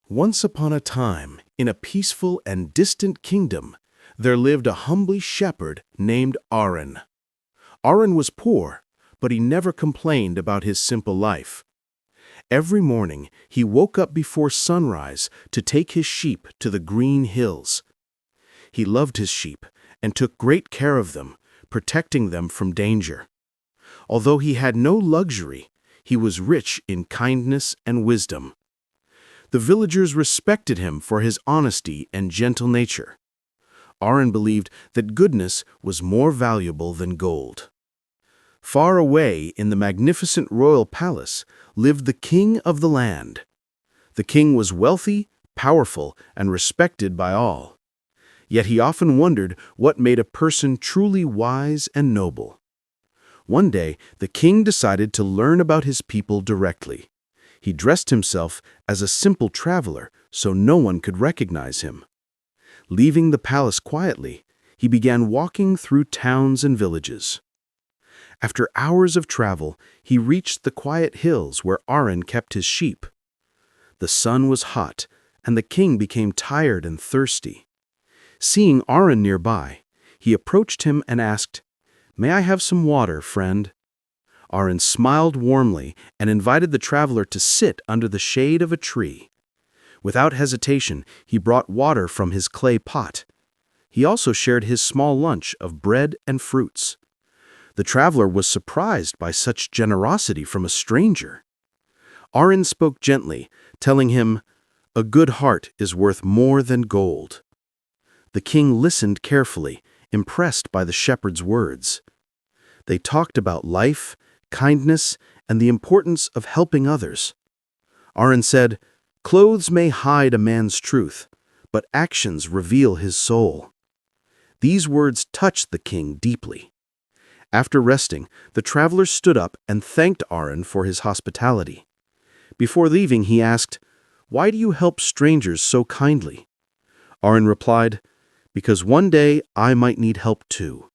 Once upon a time, in a peaceful and distant kingdom, there lived a humbly shepherd named Aaron. Aaron was poor, but he never complained about his simple life. Every morning, he woke up before sunrise to take his sheep to the green hills. He loved his sheep and took great care of them, protecting them from danger. Although he had no luxury, he was rich in kindness and wisdom. The villagers respected him for his honesty and gentle nature. Aaron believed that goodness was more valuable than gold. Far away in the magnificent royal palace lived the king of the land. The king was wealthy, powerful, and respected by all. Yet he often wondered what made a person truly wise and noble. One day, the king decided to learn about his people directly. He dressed himself as a simple traveler so no one could recognize him. Leaving the palace quietly, he began walking through towns and villages. After hours of travel, he reached the quiet hills where Aaron kept his sheep. The sun was hot, and the king became tired and thirsty. Seeing Aaron nearby, he approached him and asked, "May I have some water, friend?" Aaron smiled warmly and invited the traveler to sit under the shade of a tree. Without hesitation, he brought water from his clay pot. He also shared his small lunch of bread and fruits. The traveler was surprised by such generosity from a stranger. Aaron spoke gently, telling him, "A good heart is worth more than gold." The king listened carefully, impressed by the shepherd's words. They talked about life, kindness, and the importance of helping others. Aaron said, "Clothes may hide a man's truth, but actions reveal his soul." These words touched the king deeply. After resting, the traveler stood up and thanked Aaron for his hospitality. Before leaving, he asked, "Why do you help strangers so kindly?" Aaron replied, "Because one day I might need help too.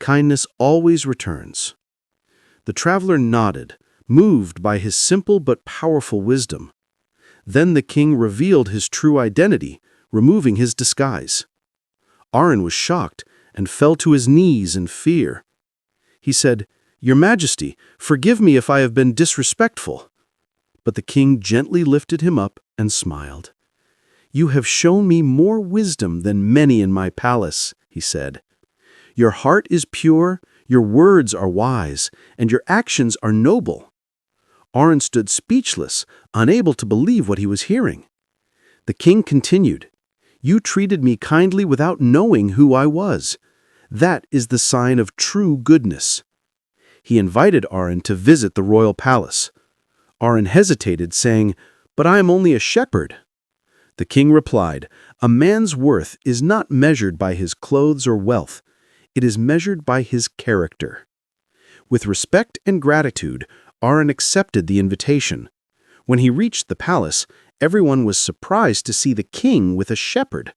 Kindness always returns." The traveler nodded, moved by his simple but powerful wisdom. Then the king revealed his true identity, removing his disguise. Aaron was shocked and fell to his knees in fear. He said, "Your Majesty, forgive me if I have been disrespectful." But the king gently lifted him up and smiled. "You have shown me more wisdom than many in my palace," he said. "Your heart is pure, your words are wise, and your actions are noble." Aaron stood speechless, unable to believe what he was hearing. The king continued, "You treated me kindly without knowing who I was. That is the sign of true goodness." He invited Aaron to visit the royal palace. Aaron hesitated, saying, "But I am only a shepherd." The king replied, "A man's worth is not measured by his clothes or wealth. It is measured by his character." With respect and gratitude, Aaron accepted the invitation. When he reached the palace, everyone was surprised to see the king with a shepherd.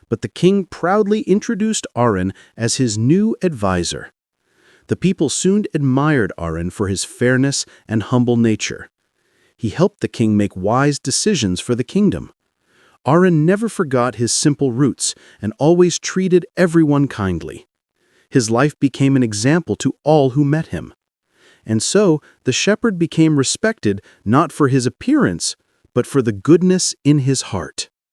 But the king proudly introduced Aaron as his new advisor. The people soon admired Aaron for his fairness and humble nature. He helped the king make wise decisions for the kingdom. Aaron never forgot his simple roots and always treated everyone kindly. His life became an example to all who met him. And so, the shepherd became respected not for his appearance, but for the goodness in his heart.